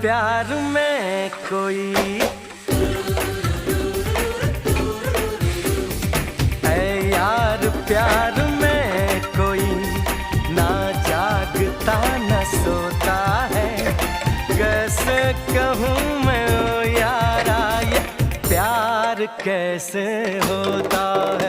प्यार में कोई, ऐ यार प्यार में कोई ना जागता न सोता है। कैसे कहूँ मैं ओ यारा ये प्यार कैसे होता है।